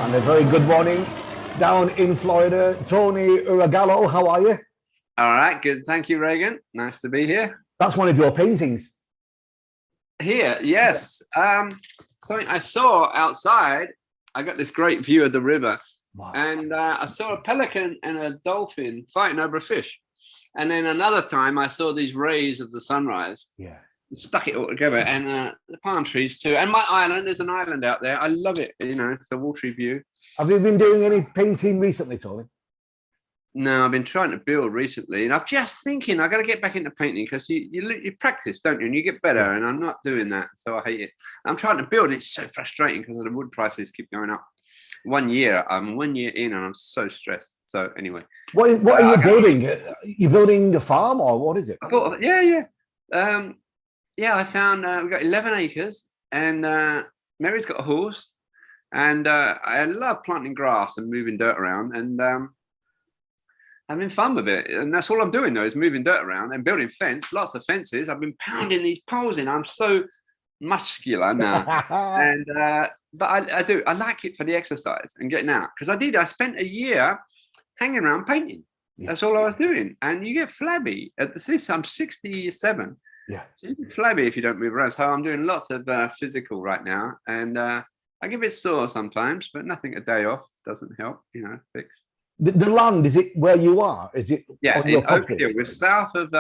And a very good morning down in Florida. Tony Uragallo, how are you? All right, good. Thank you, Regan. Nice to be here. That's one of your paintings. Here, yes. Something I saw outside. I got this great view of the river. Wow. And I saw a pelican and a dolphin fighting over a fish. And then another time I saw these rays of the sunrise. Yeah. Stuck it all together, and the palm trees too. And my island, there's an island out there. I love it. You know, it's a watery view. Have you been doing any painting recently, Tony? No, I've been trying to build recently, and I'm just thinking I got to get back into painting because you practice, don't you? And you get better. And I'm not doing that, so I hate it. I'm trying to build. It's so frustrating because the wood prices keep going up. I'm 1 year in, and I'm so stressed. So anyway, what are you building? You building a farm or what is it? I found we've got 11 acres, and Mary's got a horse, and I love planting grass and moving dirt around, and having fun with it. And that's all I'm doing though, is moving dirt around and building lots of fences. I've been pounding these poles in. I'm so muscular now, and but I like it for the exercise and getting out, because I spent a year hanging around painting. Yeah. That's all I was doing, and you get flabby. I'm 67. Yeah, so you get flabby if you don't move around. So I'm doing lots of physical right now, and I get a bit sore sometimes, but nothing. A day off doesn't help, fix. The land, is it where you are? Is it? Yeah, in Oakville. We're south of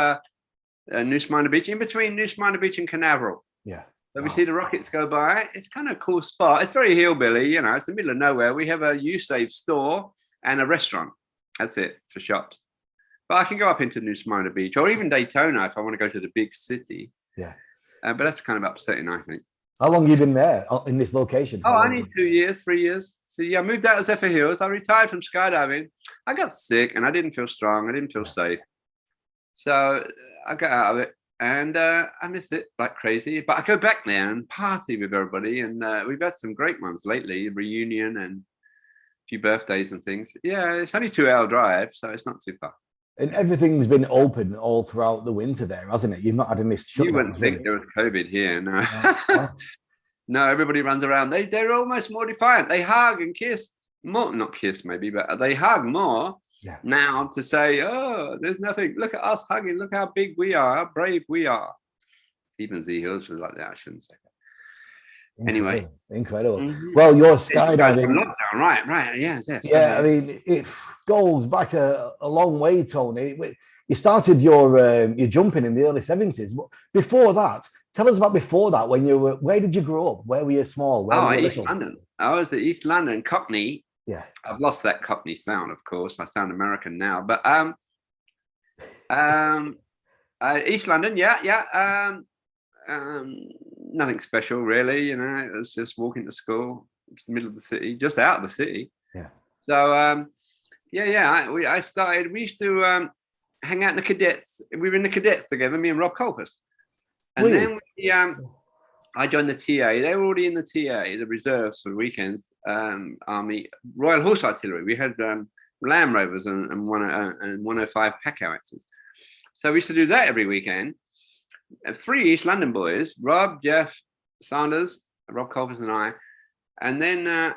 New Smyrna Beach, in between New Smyrna Beach and Canaveral. Yeah. So we see the rockets go by. It's kind of a cool spot. It's very hillbilly, it's the middle of nowhere. We have a USAVE store and a restaurant. That's it for shops. But I can go up into New Smyrna Beach or even Daytona if I want to go to the big city. Yeah. But that's kind of upsetting, I think. How long have you been there in this location? I need 2 years, 3 years. So yeah, I moved out of Zephyr Hills. I retired from skydiving. I got sick and I didn't feel strong. I didn't feel safe. So I got out of it, and I miss it like crazy. But I go back there and party with everybody. And we've had some great ones lately, a reunion and a few birthdays and things. Yeah, it's only 2 hour drive, so it's not too far. And everything's been open all throughout the winter there, hasn't it? You've not had any shutdowns. You wouldn't think there was COVID here, no. No, everybody runs around. They're almost more defiant. They hug and kiss more, not kiss maybe, but they hug more now to say, oh, there's nothing. Look at us hugging. Look how big we are, how brave we are. Even Z Hills was like that. I shouldn't say that. Anyway, incredible. Mm-hmm. Well, your skydiving lockdown, right? Yes. Yeah, I mean, it goes back a long way, Tony. You started your jumping in the early 70s. But before that, tell us about before that. Where did you grow up? Where were you small? East London. I was at East London, Cockney. Yeah, I've lost that Cockney sound, of course. I sound American now, but East London, nothing special really. It was just walking to school. It's the middle of the city, just out of the city. Yeah. So I started. We used to hang out in the cadets. We were in the cadets together, me and Rob Colpus. And then I joined the TA. They were already in the TA, the reserves for the weekends. Army, Royal Horse Artillery. We had Land Rovers and 105 pack howitzers. So we used to do that every weekend. 3 East London boys: Rob, Jeff, Sanders, Rob Colpus, and I. And then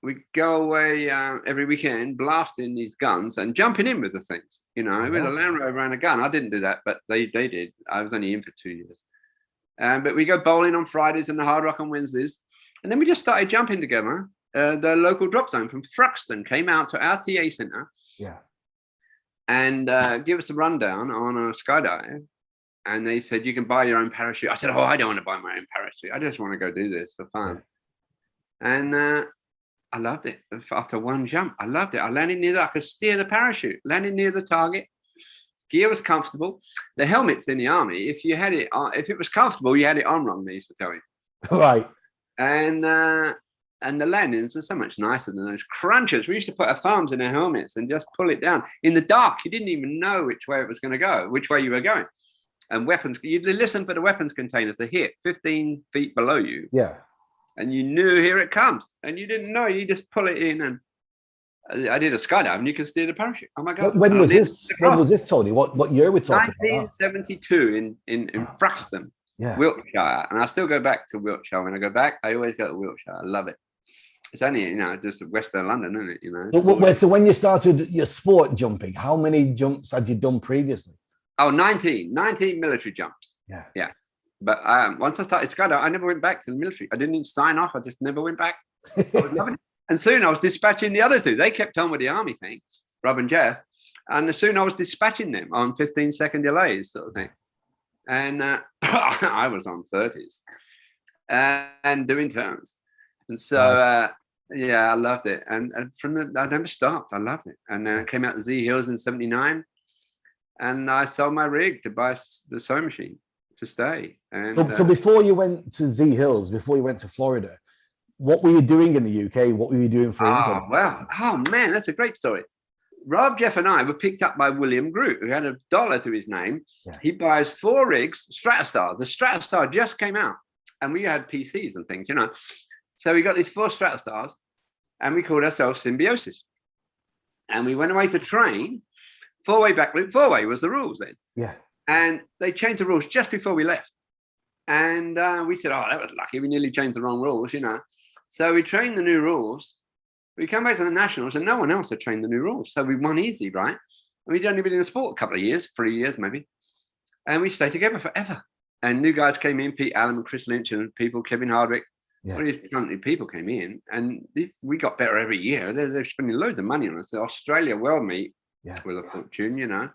we go away every weekend, blasting these guns and jumping in with the things, with a Land Rover and a gun. I didn't do that, but they did. I was only in for 2 years. But we go bowling on Fridays and the Hard Rock on Wednesdays. And then we just started jumping together. The local drop zone from Thruxton came out to our TA centre. Yeah. And give us a rundown on a skydive. And they said, you can buy your own parachute. I said, I don't want to buy my own parachute. I just want to go do this for fun. And I loved it. After one jump, I loved it. I landed near I could steer the parachute, landing near the target. Gear was comfortable. The helmets in the army, if it was comfortable, you had it on wrong, they used to tell you. Right. And the landings were so much nicer than those crunchers. We used to put our thumbs in our helmets and just pull it down. In the dark, you didn't even know which way it was going to go, which way you were going. And weapons, you'd listen for the weapons container to hit 15 feet below you. Yeah. And you knew, here it comes. And you didn't know, you just pull it in. And I did a skydive and you can steer the parachute. Oh my God. When was this, Tony? What year are we talking 1972 in Thruxton, Wiltshire. And I still go back to Wiltshire. When I go back, I always go to Wiltshire. I love it. It's only, just Western London, isn't it? So when you started your sport jumping, how many jumps had you done previously? Oh, 19 military jumps. Yeah. Yeah. But once I started skydiving, I never went back to the military. I didn't even sign off. I just never went back. I was loving it. And soon I was dispatching the other two. They kept on with the army thing, Rob and Jeff. And soon I was dispatching them on 15-second delays, sort of thing. And I was on 30s and doing turns. And so, I loved it. And I never stopped. I loved it. And I came out to Z Hills in 79. And I sold my rig to buy the sewing machine to stay. And so before you went to Z Hills, before you went to Florida, what were you doing in the UK? What were you doing for income? Oh man, that's a great story. Rob, Jeff, and I were picked up by William Groot, who had $1 to his name. Yeah. He buys 4 rigs, Stratastar. The Stratastar just came out, and we had PCs and things, So we got these 4 Stratastars, and we called ourselves Symbiosis. And we went away to train. 4-way back loop, 4-way was the rules then. Yeah. And they changed the rules just before we left. And we said, oh, that was lucky. We nearly changed the wrong rules, So we trained the new rules. We come back to the Nationals and no one else had trained the new rules. So we won easy, right? And we'd only been in the sport a couple of years, 3 years maybe. And we stayed together forever. And new guys came in, Pete Allen and Chris Lynch and people, Kevin Hardwick. Yeah. All these talented people came in. And we got better every year. They're spending loads of money on us. The Australia World Meet was a fortune,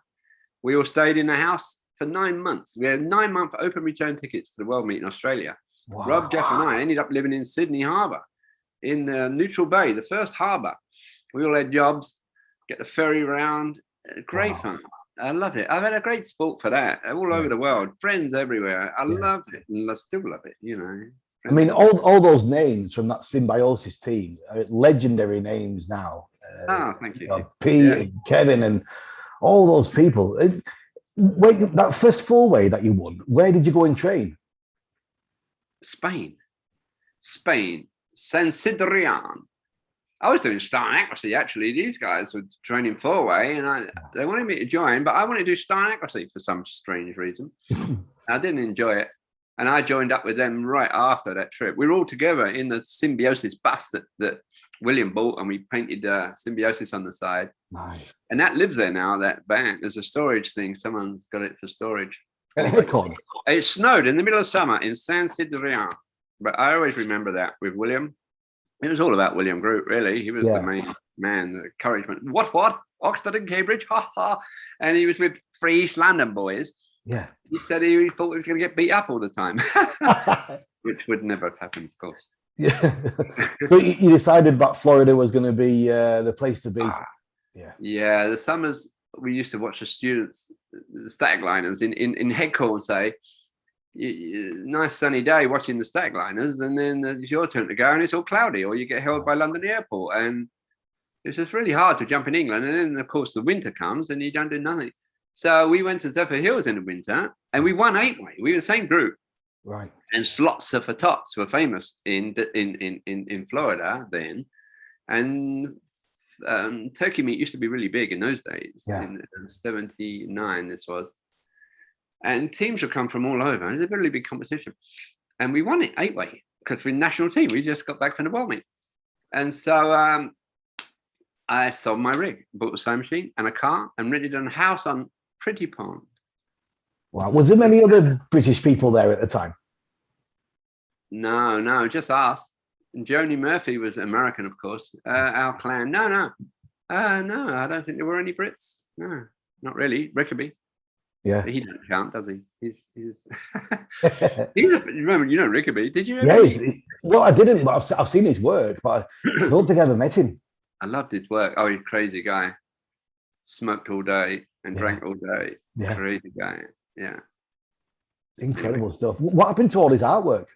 We all stayed in the house for 9 months. We had 9-month open return tickets to the World Meet in Australia. Wow. Rob, Jeff, and I ended up living in Sydney Harbour, in Neutral Bay, the first harbour. We all had jobs, get the ferry around. Great fun. I loved it. I've had a great sport for that, all over the world. Friends everywhere. I loved it, and I still love it. I mean, all those names from that Symbiosis team are legendary names now. Thank you. Pete and Kevin and all those people. Wait, that first 4-way that you won, where did you go and train? Spain, San Ciprián. I was doing start and accuracy, actually. These guys were training 4-way, and they wanted me to join, but I wanted to do start and accuracy for some strange reason. I didn't enjoy it. And I joined up with them right after that trip. We were all together in the Symbiosis bus that William bought, and we painted Symbiosis on the side. Nice. And that lives there now, that bank. There's a storage thing. Someone's got it for storage. It snowed in the middle of summer in San Ciprián. But I always remember that with William. It was all about William Groot, really. He was the main man, the encouragement. What? Oxford and Cambridge? Ha ha. And he was with 3 East London boys. Yeah. He said he thought he was going to get beat up all the time, which would never have happened, of course. Yeah. So you decided that Florida was going to be the place to be. Yeah. The summers we used to watch the students, the static liners in Headcorn say, nice sunny day watching the static liners, and then it's your turn to go and it's all cloudy, or you get held by London Airport, and it's just really hard to jump in England. And then of course the winter comes and you don't do nothing. So we went to Zephyr Hills in the winter and we won 8-way. We were the same group. Right. And slots for tots were famous in Florida then. And turkey meat used to be really big in those days. Yeah. In 79, this was. And teams would come from all over. It was a really big competition. And we won it 8-way because we're national team. We just got back from the World Meet. And so I sold my rig, bought a sewing machine and a car, and rented a house on Pretty Pond. Wow. Was there many other British people there at the time? No, just us. And Joni Murphy was American, of course. Our clan. No, I don't think there were any Brits. No, not really. Rickaby. Yeah. He doesn't count, does he? He's remember, you know Rickaby, did you? Well, I didn't, but I've seen his work, but I don't think I ever met him. I loved his work. Oh, he's a crazy guy. Smoked all day and drank all day. Yeah. Crazy guy. Yeah. Incredible stuff. What happened to all his artwork?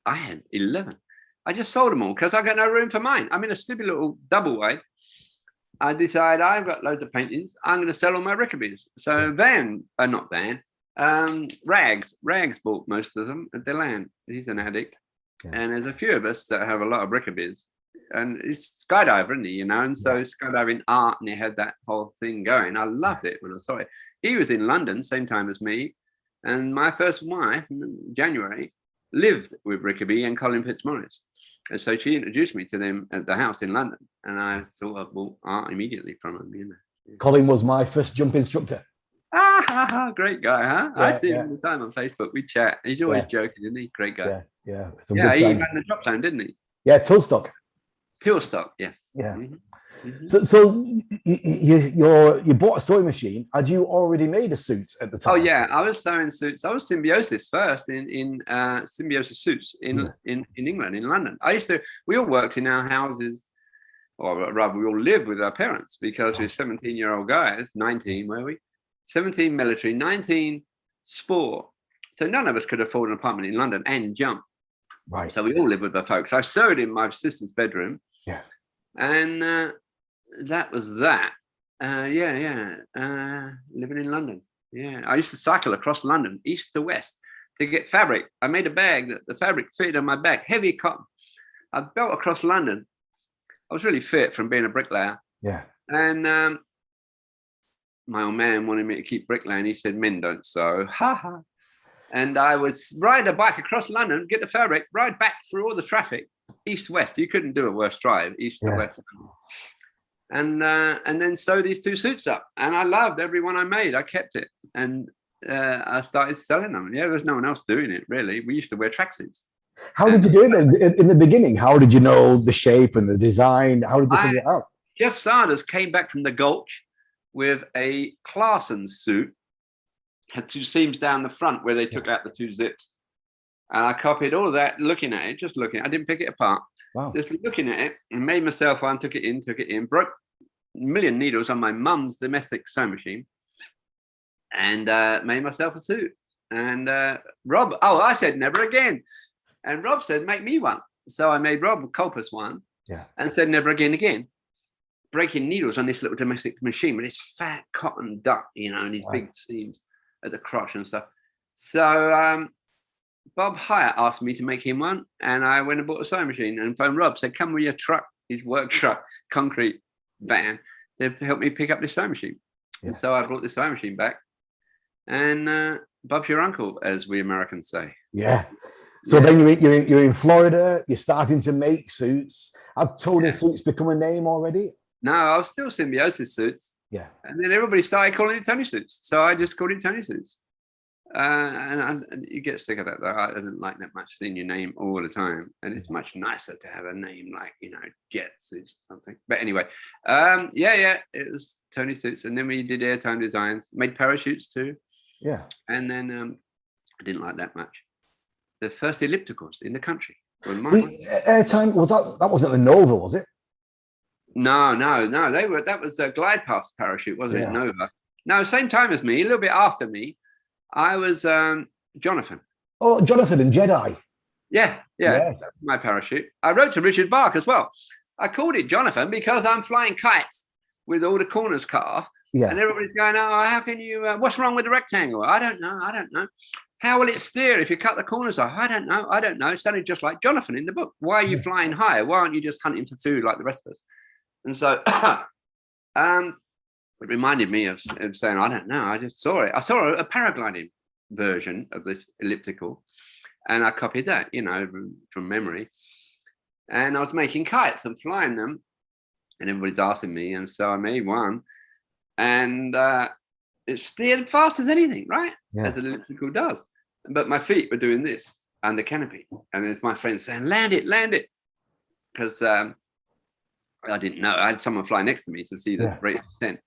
I had 11. I just sold them all because I got no room for mine. I'm in a stupid little double way. I decided I've got loads of paintings. I'm going to sell all my Rickabies. So Rags bought most of them at Deland. He's an addict. Yeah. And there's a few of us that have a lot of Rickabies. And he's skydiver, isn't he? And so skydiving art, and he had that whole thing going. I loved it when I saw it. He was in London, same time as me. And my first wife, in January, lived with Rickaby and Colin Fitzmaurice. And so she introduced me to them at the house in London, and I thought I bought art immediately from them. Yeah. Colin was my first jump instructor. Great guy, huh? Yeah, I see him all the time on Facebook. We chat. He's always joking, isn't he? Great guy. Yeah. He ran the drop zone, didn't he? Yeah, Tilstock. Tilstock, yes. Yeah. So you bought a sewing machine. Had you already made a suit at the time? Oh yeah, I was sewing suits. I was Symbiosis first in Symbiosis suits in England, in London. We all worked in our houses, or rather, we all lived with our parents because we're 17-year-old guys. 19 were we? 17 military, 19 sport. So none of us could afford an apartment in London and jump. Right. So we all lived with the folks. I sewed in my sister's bedroom. Yeah. And that was that. Living in London. Yeah. I used to cycle across London, east to west, to get fabric. I made a bag that the fabric fitted on my back, heavy cotton. I built across London. I was really fit from being a bricklayer. Yeah. And my old man wanted me to keep bricklaying. He said, men don't sew. Ha ha. And I would ride a bike across London, get the fabric, ride back through all the traffic, east-west. You couldn't do a worse drive, east to west. And then sew these two suits up. And I loved every one I made. I kept it. And I started selling them. Yeah, there's no one else doing it, really. We used to wear tracksuits. How did you do it in the beginning? How did you know the shape and the design? How did you figure it out? Jeff Sardis came back from the Gulch with a Clarkson suit. Had two seams down the front where they took out the two zips. And I copied all of that, looking at it, just looking. I didn't pick it apart. Wow. Just looking at it and made myself one, took it in, broke a million needles on my mum's domestic sewing machine and made myself a suit. And Rob, I said, never again. And Rob said, make me one. So I made Rob a Colpus one and said, never again. Breaking needles on this little domestic machine with this fat cotton duck, and these big seams at the crotch and stuff. So Bob Hyatt asked me to make him one, and I went and bought a sewing machine and phoned Rob, said, come with your truck, his work truck, concrete van, to help me pick up this sewing machine. And so I brought the sewing machine back, and Bob's your uncle, as we Americans say. Yeah. So then you're in Florida, you're starting to make suits. Had Tony Suits become a name already? No, I was still Symbiosis Suits. Yeah. And then everybody started calling it Tony Suits. So I just called it Tony Suits. And you get sick of that, though. I didn't like that much seeing your name all the time. And it's much nicer to have a name like, Jet Suits or something. But anyway, it was Tony Suits. And then we did airtime designs, made parachutes too. Yeah. And then I didn't like that much. The first ellipticals in the country were mine. Airtime, that wasn't the Nova, was it? No. That was a glide past parachute, wasn't it? Nova. No, same time as me, a little bit after me. I was Jonathan. Oh, Jonathan and Jedi. Yeah. That's my parachute. I wrote to Richard Bark as well. I called it Jonathan because I'm flying kites with all the corners cut off. Yeah. And everybody's going, oh, how can you, what's wrong with the rectangle? I don't know. How will it steer if you cut the corners off? I don't know. It sounded just like Jonathan in the book. Why are you flying higher? Why aren't you just hunting for food like the rest of us? And so it reminded me of saying, I don't know. I just saw it. I saw a paragliding version of this elliptical, and I copied that, from memory. And I was making kites and flying them, and everybody's asking me. And so I made one, and it steered fast as anything, right? As an elliptical does. But my feet were doing this under canopy. And there's my friend saying, land it. Because I didn't know. I had someone fly next to me to see the rate of descent.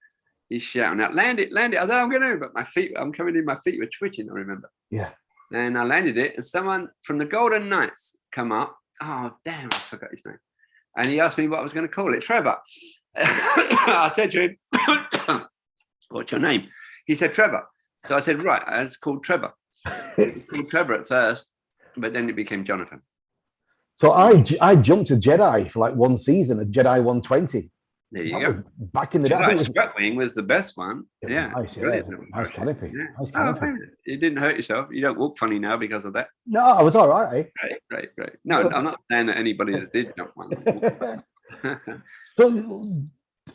He's shouting out, land it. I said, I'm going to, but I'm coming in, my feet were twitching, I remember. Yeah. And I landed it, and someone from the Golden Knights come up. Oh, damn, I forgot his name. And he asked me what I was going to call it. Trevor. I said to him, what's your name? He said, Trevor. So I said, right, it's called Trevor. It's called Trevor at first, but then it became Jonathan. So I jumped to Jedi for like one season, a Jedi 120. There you go. Back in the day. Jedi Wing was the best one. Nice canopy. Yeah. Nice canopy. You didn't hurt yourself. You don't walk funny now because of that. No, I was all right. Great. No, I'm not saying that anybody that did jump one. So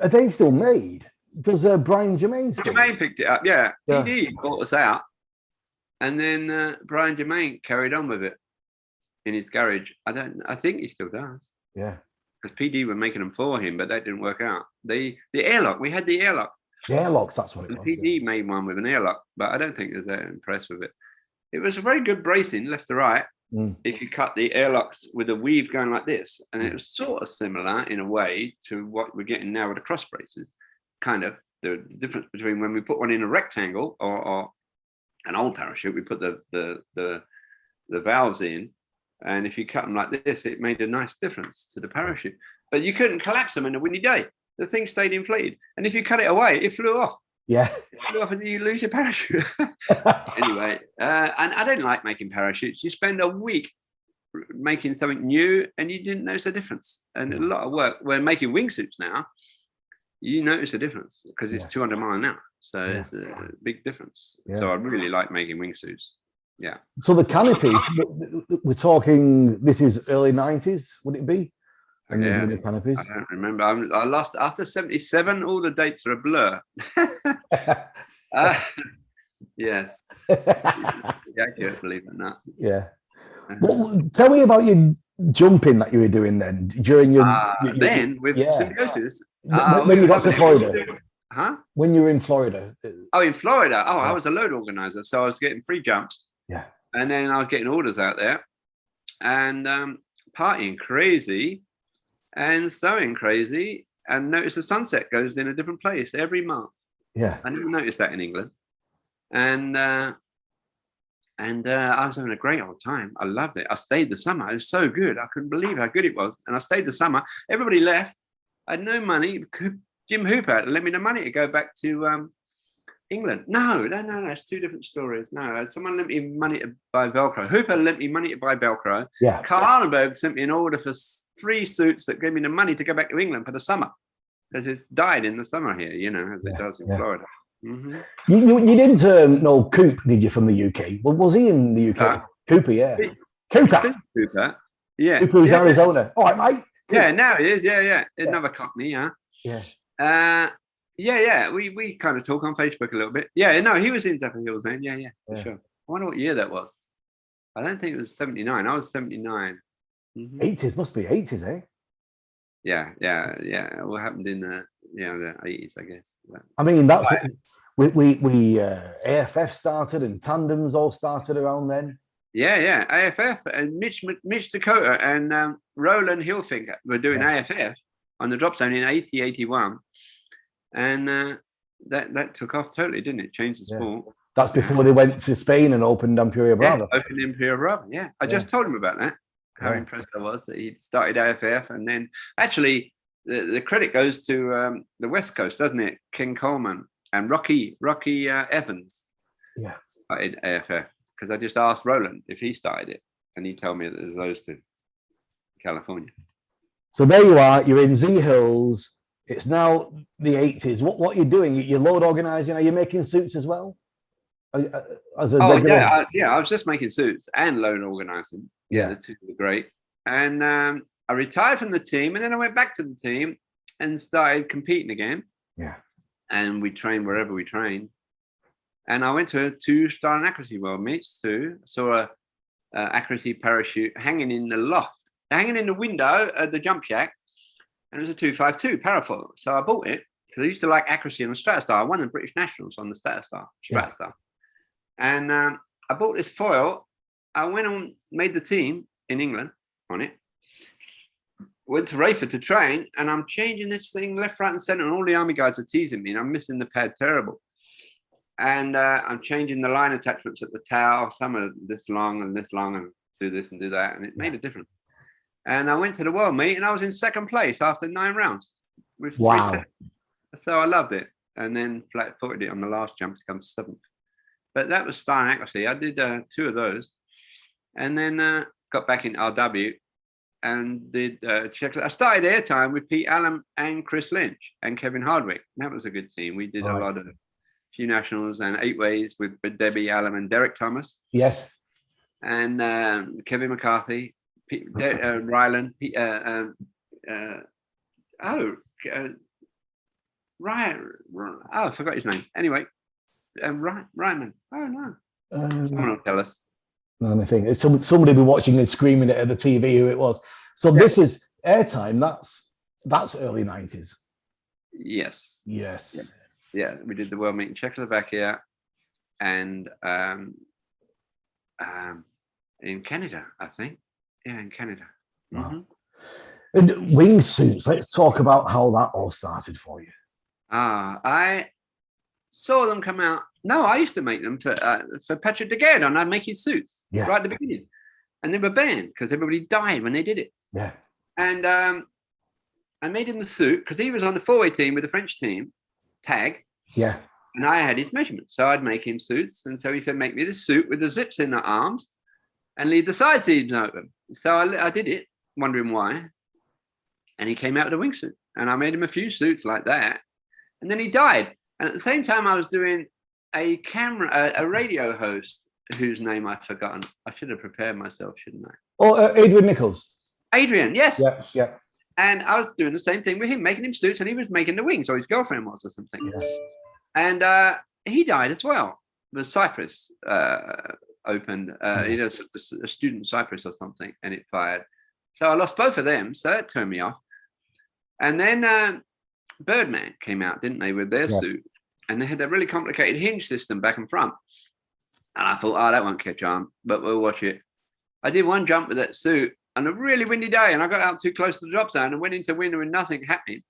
are they still made? Does Brian Germain still? Germain picked it up, yeah. He bought us out. And then Brian Germain carried on with it. in his garage. I think he still does. Yeah. Because PD were making them for him, but that didn't work out. The airlock, we had the airlock. The airlocks, that's what it And was. PD made one with an airlock, but I don't think they're that impressed with it. It was a very good bracing, left to right. If you cut the airlocks with a weave going like this, and it was sort of similar in a way to what we're getting now with the cross braces. Kind of the difference between when we put one in a rectangle or an old parachute, we put the valves in, and if you cut them like this, it made a nice difference to the parachute. But you couldn't collapse them in a windy day. The thing stayed inflated, and if you cut it away, it flew off. Yeah, it flew off, and you lose your parachute. Anyway, and I didn't like making parachutes. You spend a week making something new, and you didn't notice a difference. And a lot of work. We're making wingsuits now. You notice a difference because it's 200 miles an hour, so it's a big difference. So I really like making wingsuits. Yeah. So the canopies, we're talking. This is early 90s, would it be? Yeah, I don't remember. I lost after 77. All the dates are a blur. Yes. Accurate, believe it or not. Yeah. Well, tell me about your jumping that you were doing then during your then with Symbiosis. When you got to Florida. Huh? When you were in Florida. Oh, in Florida. Oh, I was a load organizer, so I was getting free jumps. Yeah. And then I was getting orders out there, and partying crazy, and sewing crazy, and notice the sunset goes in a different place every month. Yeah. I never noticed that in England. And I was having a great old time. I loved it. I stayed the summer. It was so good. I couldn't believe how good it was. And I stayed the summer. Everybody left. I had no money. Jim Hooper lent me the money to go back to England. No, it's two different stories. No, someone lent me money to buy Velcro. Hooper lent me money to buy Velcro. Yeah. Karl Arneberg sent me an order for 3 suits that gave me the money to go back to England for the summer, because it's died in the summer here, as it does in Florida. Mm-hmm. You didn't know Coop, did you, from the UK? Well, was he in the UK? Cooper, yeah. Cooper. Yeah. Cooper was Arizona. All right, mate. Cool. Yeah, now he is. Yeah. Another Cockney, Yeah. We kind of talk on Facebook a little bit. Yeah, no, he was in Zephyr Hills then. Yeah, for sure. I wonder what year that was. I don't think it was 79. I was 79. Mm-hmm. 80s, must be 80s, eh? Yeah. What happened in the 80s, I guess. I mean, that's we AFF started and tandems all started around then. Yeah. AFF and Mitch Dakota and Roland Hilfinger were doing AFF on the drop zone in 80, 81. And that took off totally, didn't it? Changed the sport. That's before they went to Spain and opened Imperial Bravo. Opened Imperial Bravo, I just told him about that. How impressed I was that he'd started AFF, and then actually the credit goes to the West Coast, doesn't it? Ken Coleman and Rocky Evans started AFF, because I just asked Roland if he started it, and he told me that there's those two, California. So there you are, you're in Z Hills. It's now the 80s. What you're doing? You're load organizing. Are you making suits as well? I was just making suits and load organizing. The two were great. And I retired from the team, and then I went back to the team and started competing again. Yeah. And we trained wherever we trained. And I went to a 2-star accuracy world meets too. Saw a accuracy parachute hanging in the loft, hanging in the window at the jump shack. And it was a 252 parafoil. So I bought it because I used to like accuracy on the Stratastar. I won the British Nationals on the Stratastar. And I bought this foil. I went on, made the team in England on it. Went to Rayford to train, and I'm changing this thing left, right, and center. And all the army guys are teasing me, and I'm missing the pad terrible. And I'm changing the line attachments at the tail. Some are this long, and do this and do that. And it made a difference. And I went to the world meet, and I was in 2nd place after 9 rounds with 3 sets. So I loved it. And then flat-footed it on the last jump to come 7th. But that was star accuracy. I did 2 of those. And then got back in RW and did check. I started airtime with Pete Allen and Chris Lynch and Kevin Hardwick. That was a good team. We did a lot of few nationals and 8 ways with Debbie Allen and Derek Thomas. Yes. And Kevin McCarthy, Ryland, Ryan. I forgot his name. Anyway, Ryman. Oh no. Someone will tell us. Let me think. Somebody be watching and screaming it at the TV who it was. So this is airtime. That's early 90s. Yes. Yes. Yeah, we did the world meet in Czechoslovakia and in Canada, I think. Yeah, in Canada. Wow. Mm-hmm. And wingsuits. Let's talk about how that all started for you. I saw them come out. No, I used to make them for Patrick DeGaird, and I'd make his suits right at the beginning. And they were banned because everybody died when they did it. Yeah. And I made him the suit because he was on the 4-way team with the French team, tag. Yeah. And I had his measurements. So I'd make him suits. And so he said, make me this suit with the zips in the arms and leave the side seams open. So I did it, wondering why. And he came out with a wingsuit. And I made him a few suits like that. And then he died. And at the same time, I was doing a radio host whose name I've forgotten. I should have prepared myself, shouldn't I? Oh, Adrian Nichols. Adrian, yes. Yeah. And I was doing the same thing with him, making him suits, and he was making the wings, or his girlfriend was, or something. Yeah. And he died as well. The Cyprus opened, a student Cyprus or something, and it fired. So I lost both of them, so that turned me off. And then Birdman came out, didn't they, with their suit? And they had that really complicated hinge system back and front. And I thought, that won't catch on, but we'll watch it. I did one jump with that suit on a really windy day, and I got out too close to the drop zone and went into wind with nothing happening.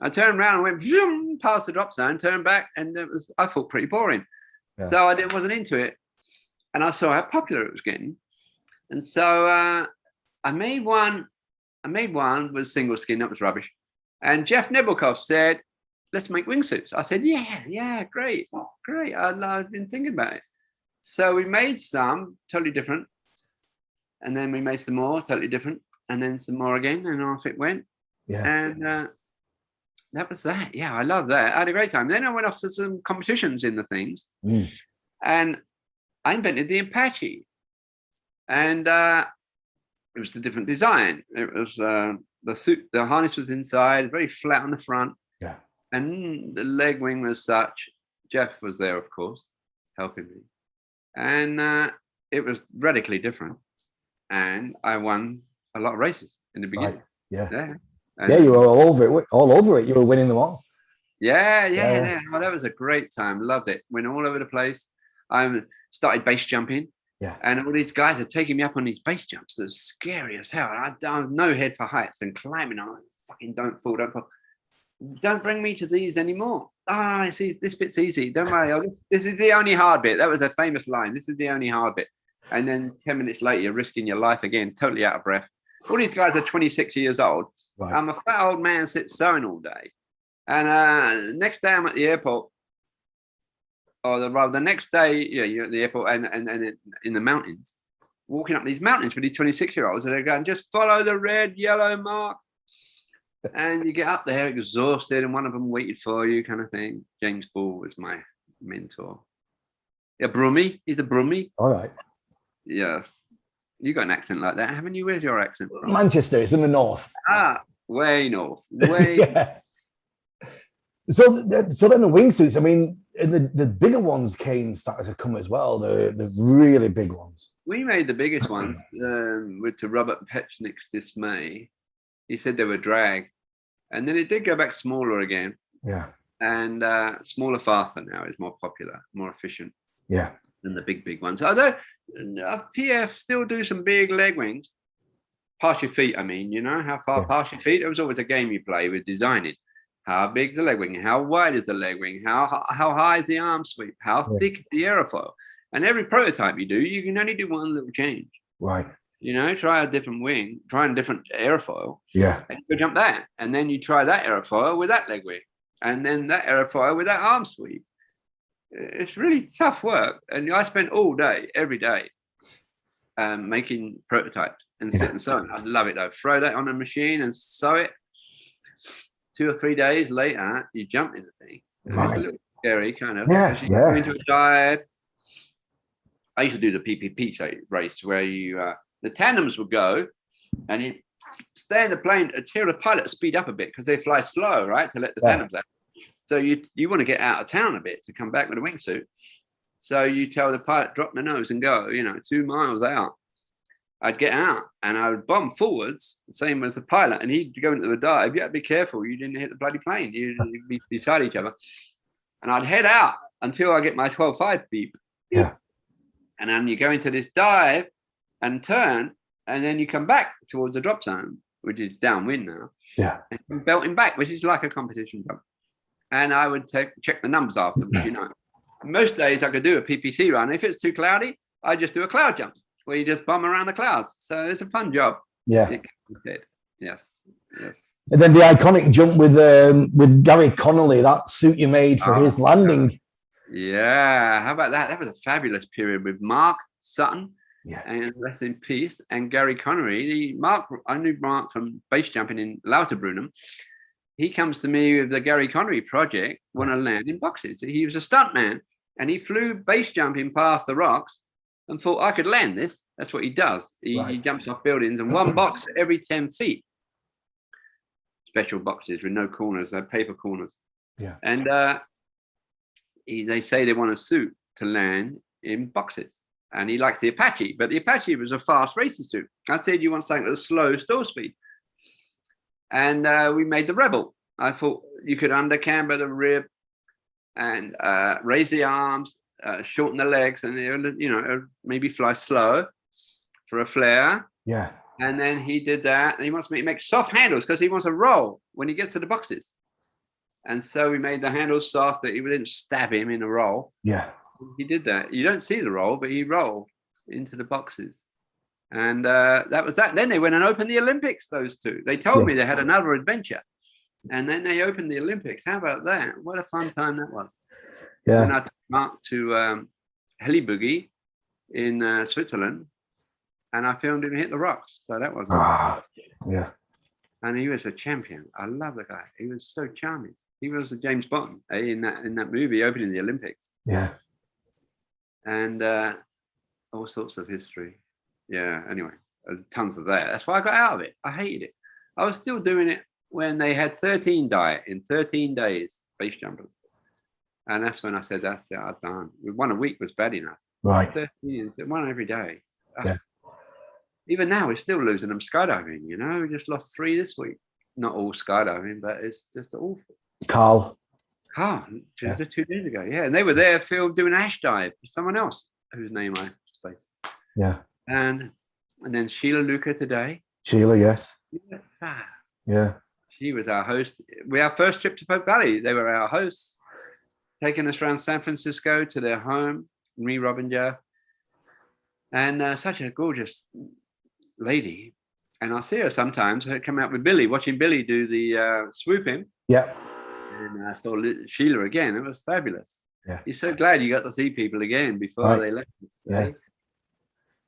I turned around and went zoom, past the drop zone, turned back, and I thought pretty boring. Yeah. So I wasn't into it. And I saw how popular it was getting. And so I made one with single skin. That was rubbish. And Jeff Nebelkoff said, let's make wingsuits. I said, yeah, great. I've been thinking about it. So we made some totally different. And then we made some more totally different. And then some more again. And off it went. Yeah. And that was that. Yeah, I love that. I had a great time. Then I went off to some competitions in the things. And I invented the Apache. And it was a different design. It was the suit, the harness was inside, very flat on the front. Yeah. And the leg wing was such. Jeff was there, of course, helping me. And it was radically different. And I won a lot of races in the beginning. Right. Yeah. Yeah, you were all over it. You were winning them all. Yeah. Oh, that was a great time. Loved it. Went all over the place. I started base jumping. Yeah. And all these guys are taking me up on these base jumps. They're scary as hell. I have no head for heights and climbing. I fucking don't fall. Don't bring me to these anymore. This bit's easy. Don't worry. This is the only hard bit. That was a famous line. This is the only hard bit. And then 10 minutes later, you're risking your life again, totally out of breath. All these guys are 26 years old. Right. I'm a fat old man sits sewing all day. And next day I'm at the airport. Or the next day, you're at the airport and in the mountains, walking up these mountains with these 26-year-olds, and they're going, just follow the red, yellow mark. And you get up there exhausted, and one of them waited for you, kind of thing. James Ball was my mentor. Yeah, Brummie. He's a Brummie. All right. Yes. You got an accent like that, haven't you? Where's your accent from? Manchester. It's in the north. Way north. Way. Yeah. So then the wingsuits, I mean, the bigger ones started to come as well, the really big ones. We made the biggest ones to Robert Petchnick's dismay. He said they were drag. And then it did go back smaller again. Yeah. And smaller, faster now is more popular, more efficient. Yeah. Than the big ones. Although PF still do some big leg wings. Past your feet, I mean, how far past your feet? It was always a game you play with designing. How big is the leg wing? How wide is the leg wing? How high is the arm sweep? How thick is the aerofoil? And every prototype you do, you can only do one little change. Right. Try a different wing, try a different aerofoil. Yeah. And you go jump that. And then you try that aerofoil with that leg wing. And then that aerofoil with that arm sweep. It's really tough work. And I spent all day, every day, making prototypes and sit and sew. I love it though. Throw that on a machine and sew it. 2 or 3 days later, you jump in the thing. Right. It's a little scary, kind of. Yeah. You go into a dive. I used to do the PPP race where the tandems would go and you stay in the plane until the pilot speed up a bit because they fly slow, right, to let the tandems out. So you want to get out of town a bit to come back with a wingsuit. So you tell the pilot, drop the nose and go, 2 miles out. I'd get out and I would bomb forwards, same as the pilot, and he'd go into the dive. You had to be careful. You didn't hit the bloody plane. You'd be beside each other. And I'd head out until I get my 12.5 beep. Yeah. And then you go into this dive and turn, and then you come back towards the drop zone, which is downwind now. Yeah. And I'm belting back, which is like a competition jump. And I would check the numbers afterwards, Most days I could do a PPC run. If it's too cloudy, I just do a cloud jump where you just bomb around the clouds. So it's a fun job. Yeah. Yes. And then the iconic jump with Gary Connolly, that suit you made for his landing. Yeah. How about that? That was a fabulous period with Mark Sutton. Yeah. And rest in peace. And Gary Connery. I knew Mark from base jumping in Lauterbrunnen. He comes to me with the Gary Connery project, want to land in boxes. He was a stuntman and he flew base jumping past the rocks and thought, I could land this. That's what he does. He jumps off buildings and one box every 10 feet. Special boxes with no corners, paper corners. Yeah. And they say they want a suit to land in boxes. And he likes the Apache, but the Apache was a fast racing suit. I said, you want something at a slow stall speed. And we made the Rebel. I thought you could undercamber the rib and raise the arms, shorten the legs, and maybe fly slow for a flare. Yeah. And then he did that. And he wants me to make soft handles because he wants a roll when he gets to the boxes. And so we made the handles soft that he wouldn't stab him in a roll. Yeah. He did that. You don't see the roll, but he rolled into the boxes. And that was that. Then they went and opened the Olympics, those two. They told me they had another adventure. And then they opened the Olympics. How about that? What a fun time that was. Yeah. And I took Mark to Heli Boogie in Switzerland. And I filmed him hit the rocks. So that was yeah. And he was a champion. I love the guy. He was so charming. He was a James Bond in that movie opening the Olympics. Yeah. And all sorts of history. Yeah, anyway, there's tons of that. That's why I got out of it. I hated it. I was still doing it when they had 13 die in 13 days, base jumpers. And that's when I said, that's it, I'm done. One a week was bad enough. Right. 13, one every day. Yeah. Even now, we're still losing them skydiving, We just lost 3 this week. Not all skydiving, but it's just awful. Carl, just 2 days ago. Yeah, and they were there doing an ash dive for someone else whose name I spaced. Yeah. And then Sheila Luca today. Sheila, yes. Yeah. She was our host. Our first trip to Pope Valley. They were our hosts, taking us around San Francisco to their home, me, Rob, and Joe. And such a gorgeous lady. And I see her sometimes. I come out with Billy, watching Billy do the swooping. Yeah. And I saw Sheila again. It was fabulous. Yeah. You're so glad you got to see people again before they left us. Yeah.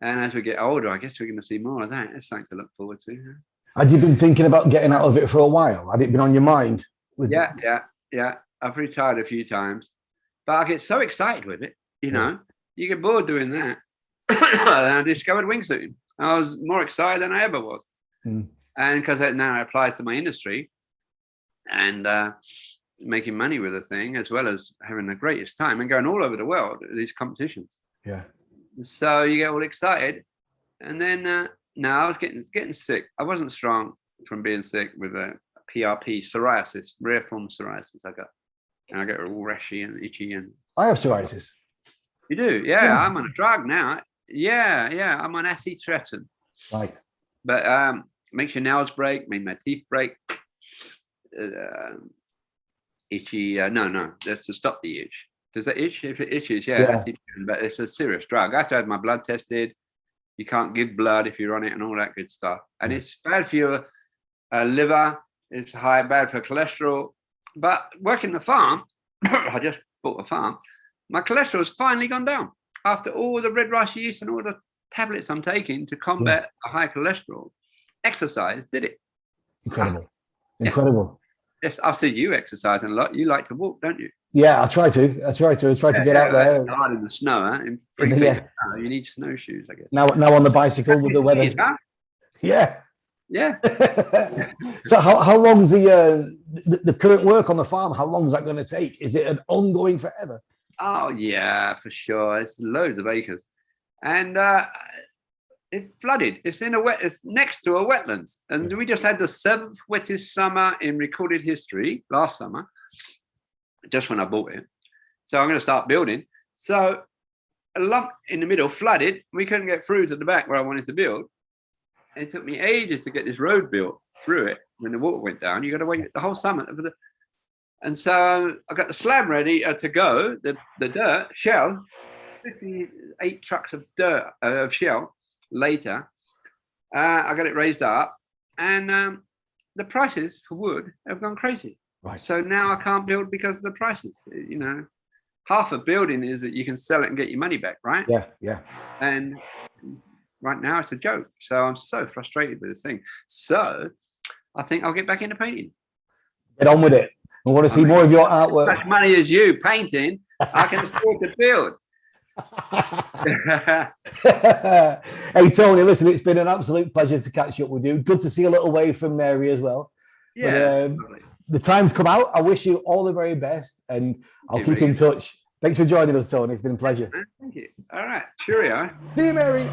And as we get older, I guess we're going to see more of that. It's something to look forward to. Had you been thinking about getting out of it for a while? Had it been on your mind? Yeah. I've retired a few times, but I get so excited with it. You get bored doing that. And I discovered wingsuiting. I was more excited than I ever was. And because that now applies to my industry and making money with the thing, as well as having the greatest time and going all over the world at these competitions. Yeah. So you get all excited. And then I was getting sick. I wasn't strong from being sick with a PRP, psoriasis, rare form psoriasis I got. And I get all rashy and itchy. And I have psoriasis. You do? Yeah. I'm on a drug now. Yeah. I'm on acetretin. Right. But makes your nails break, made my teeth break. Itchy. No. That's to stop the itch. Does that itch? If it itches, acetretin, but it's a serious drug. I have to have my blood tested. You can't give blood if you're on it and all that good stuff. And it's bad for your liver. It's bad for cholesterol. But working the farm, I just bought a farm. My cholesterol's finally gone down after all the red rice yeast and all the tablets I'm taking to combat a high cholesterol. Exercise did it. Incredible. Yes, I've seen you exercising a lot. You like to walk, don't you? Yeah, I try to get out there. Hard in the snow, huh? In 3 feet of snow, you need snowshoes, I guess. Now on the bicycle with the weather. Yeah. So how long's the current work on the farm? How long is that going to take? Is it an ongoing forever? Oh yeah, for sure. It's loads of acres, and it flooded. It's in a wet. It's next to a wetlands, and we just had the 7th wettest summer in recorded history last summer. Just when I bought it, so I'm going to start building. So a lump in the middle flooded. We couldn't get through to the back where I wanted to build. It took me ages to get this road built through it. When the water went down, you got to wait the whole summer for the. And so I got the slab ready to go. The dirt shell, 58 trucks of dirt of shell. Later, I got it raised up, and the prices for wood have gone crazy. Right. So now I can't build because of the prices. You know, half of building is that you can sell it and get your money back, right? Yeah, yeah. And right now it's a joke. So I'm so frustrated with this thing. So I think I'll get back into painting. Get on with it. I want to see more of your artwork. As much money as you painting, I can afford to build. Hey Tony, listen, it's been an absolute pleasure to catch up with you. Good to see a little wave from Mary as well. Yeah, the time's come out. I wish you all the very best, and I'll keep in touch. Thanks for joining us, Tony. It's been a pleasure. Thank you. All right, cheerio. See you, Mary.